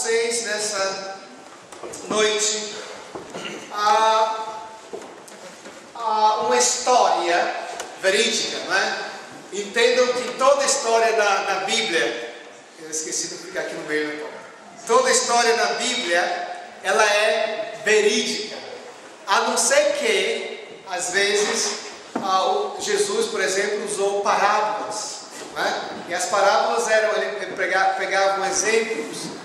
vocês nessa noite uma história verídica, não é? Entendam que toda história na Bíblia, eu esqueci de ficar aqui no meio, então. Toda história na Bíblia, ela é verídica, a não ser que, às vezes, Jesus, por exemplo, usou parábolas, não é? E as parábolas ele pegavam exemplos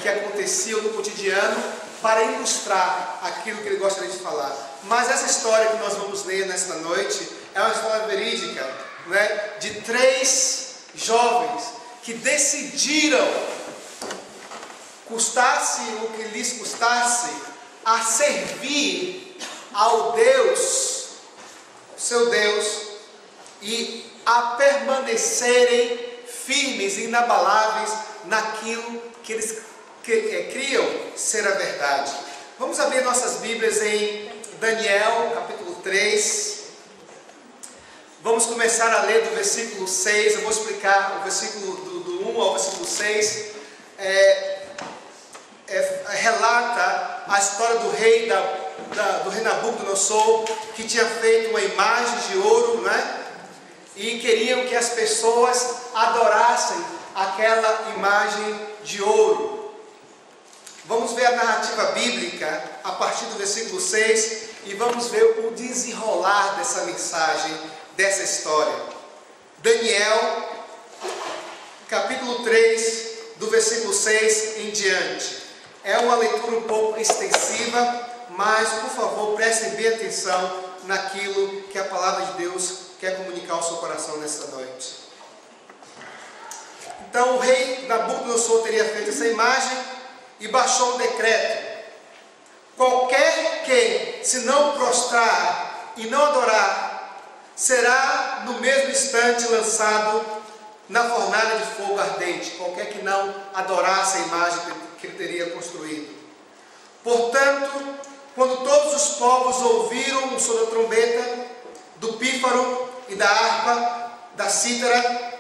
que aconteciam no cotidiano para ilustrar aquilo que ele gostaria de falar. Mas essa história que nós vamos ler nesta noite é uma história verídica, né, de 3 jovens que decidiram, custasse o que lhes custasse, a servir ao Deus, seu Deus, e a permanecerem firmes e inabaláveis naquilo que eles criam ser a verdade. Vamos abrir nossas Bíblias em Daniel, capítulo 3. Vamos começar a ler do versículo 6. Eu vou explicar o versículo do 1 ao versículo 6. Relata a história do rei Nabucodonosor, que tinha feito uma imagem de ouro, né? E queriam que as pessoas adorassem aquela imagem de ouro. Vamos ver a narrativa bíblica a partir do versículo 6 e vamos ver o desenrolar dessa mensagem, dessa história. Daniel, capítulo 3, do versículo 6 em diante. É uma leitura um pouco extensiva, mas, por favor, prestem bem atenção naquilo que a palavra de Deus quer comunicar ao seu coração nessa noite. Então, o rei Nabucodonosor teria feito essa imagem e baixou um decreto: qualquer que se não prostrar e não adorar, será no mesmo instante lançado na fornalha de fogo ardente. Qualquer que não adorasse a imagem que ele teria construído. Portanto, quando todos os povos ouviram o som da trombeta, do pífaro e da harpa, da cítara,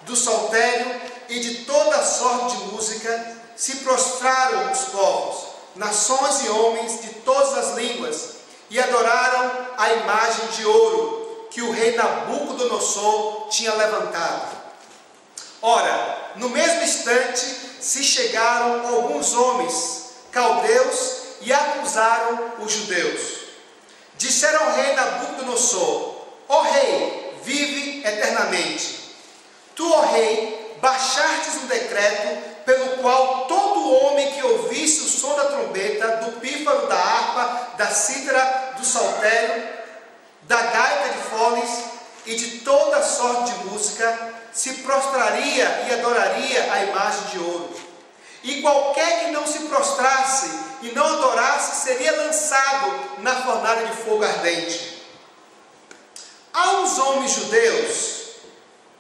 do saltério e de toda sorte de música, se prostraram os povos, nações e homens de todas as línguas, e adoraram a imagem de ouro que o rei Nabucodonosor tinha levantado. Ora, no mesmo instante se chegaram alguns homens caldeus e acusaram os judeus. Disseram ao rei Nabucodonosor: ó rei, vive eternamente. Tu, ó rei, baixastes um decreto pelo qual todo homem que ouvisse o som da trombeta, do pífaro, da harpa, da cítara, do saltério, da gaita de foles e de toda sorte de música, se prostraria e adoraria a imagem de ouro. E qualquer que não se prostrasse e não adorasse seria lançado na fornalha de fogo ardente. Há uns homens judeus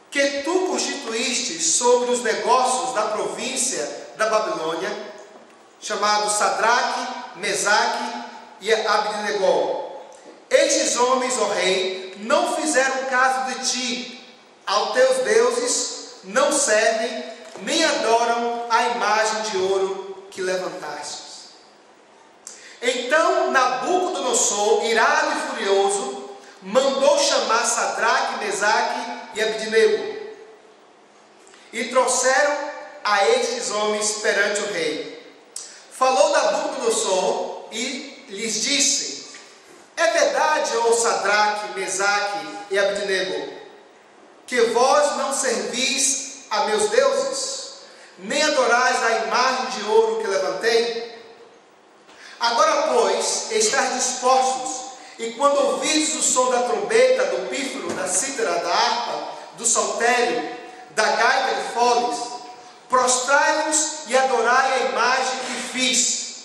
que tu constituíste sobre os negócios da província da Babilônia, chamados Sadraque, Mesaque e Abednego. Estes homens, ó rei, não fizeram caso de ti. Aos teus deuses não servem, nem adoram a imagem de ouro que levantastes. Então Nabucodonosor, irado e furioso, mandou chamar Sadraque, Mesaque e Abednego, e trouxeram a estes homens perante o rei. Falou Nabucodonosor e lhes disse: é verdade, ó Sadraque, Mesaque e Abednego, que vós não servis a meus deuses, nem adorais a imagem de ouro que levantei? Agora, pois, estáis dispostos, e quando ouvirdes o som da trombeta, do pífaro, da cítara, da harpa, do saltério, da gaita de foles, prostrai-vos e adorai a imagem que fiz.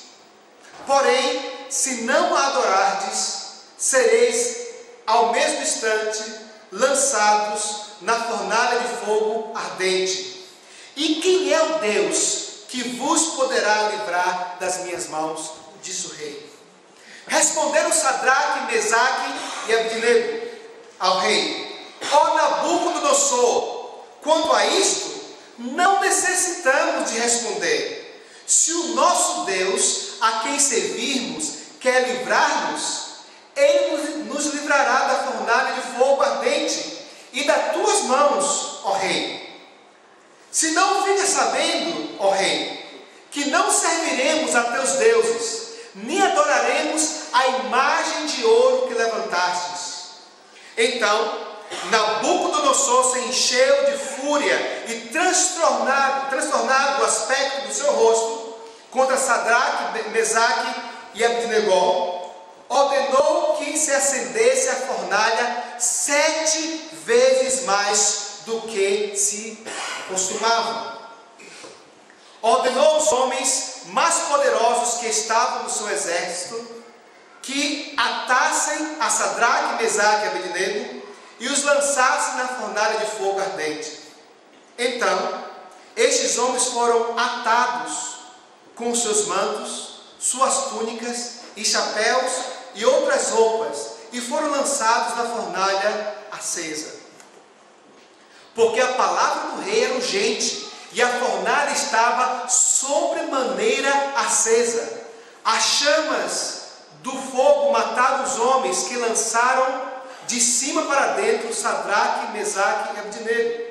Porém, se não a adorardes, sereis ao mesmo instante lançados na fornalha de fogo ardente. E quem é o Deus que vos poderá livrar das minhas mãos? Disse o rei. Responderam Sadraque, Mesaque e Abednego ao rei: ó Nabucodonosor, quanto a isto, não necessitamos de responder. Se o nosso Deus, a quem servirmos, quer livrar-nos, Ele nos livrará da fornalha de fogo ardente e das tuas mãos, ó rei. Se não fica sabendo, ó rei, que não serviremos a teus deuses, nem adoraremos a imagem de ouro que levantastes. Então Nabucodonosor se encheu de fúria e transtornado o aspecto do seu rosto contra Sadraque, Mesaque e Abednego, ordenou que se acendesse a fornalha 7 vezes mais do que se costumava. Ordenou aos homens mais poderosos que estavam no seu exército que atassem a Sadraque, Mesaque e Abednego e os lançassem na fornalha de fogo ardente. Então, estes homens foram atados com seus mantos, suas túnicas e chapéus e outras roupas, e foram lançados na fornalha acesa. Porque a palavra do rei era urgente, e a fornalha estava sobremaneira acesa. As chamas do fogo mataram os homens que lançaram de cima para dentro Sadraque, Mesaque e Abednego.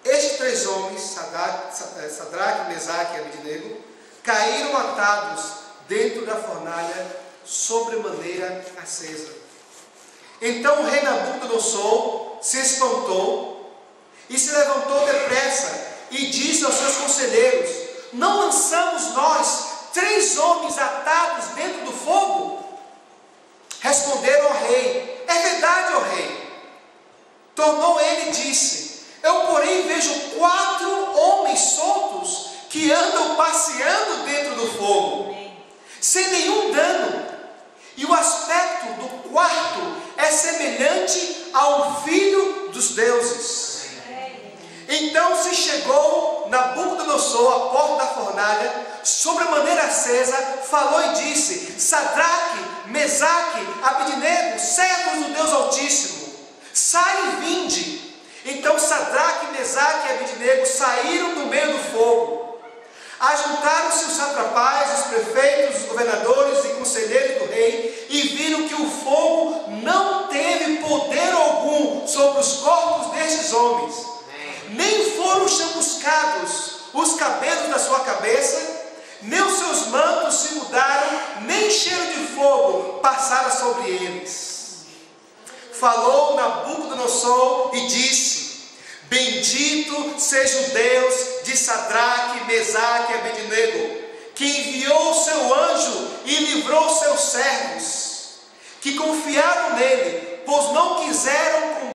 Estes 3 homens, Sadraque, Mesaque e Abednego, caíram atados dentro da fornalha sobremaneira acesa. Então o rei Nabucodonosor se espantou e se levantou depressa e disse aos seus conselheiros: não lançamos nós 3 homens atados dentro do fogo? Responderam ao rei: é verdade, ó rei. Tornou ele e disse: eu porém vejo 4 homens soltos que andam passeando dentro do fogo, sem nenhum dano, e o aspecto do quarto é semelhante ao filho dos deuses. Então se chegou Nabucodonosor à porta da fornalha, sobremaneira acesa, falou e disse: Sadraque, Mesaque, Abednego, servos do Deus Altíssimo, sai e vinde. Então Sadraque, Mesaque e Abednego saíram do meio do fogo. Ajuntaram-se os satrapais, os prefeitos, os governadores e conselheiros do rei, e viram que o fogo não teve poder algum sobre os corpos destes homens, nem foram chamuscados os cabelos da sua cabeça, nem os seus mantos se mudaram, nem cheiro de fogo passara sobre eles. Falou Nabucodonosor e disse: bendito seja o Deus de Sadraque, Mesaque e Abednego, que enviou o seu anjo e livrou seus servos, que confiaram nele, pois não quiseram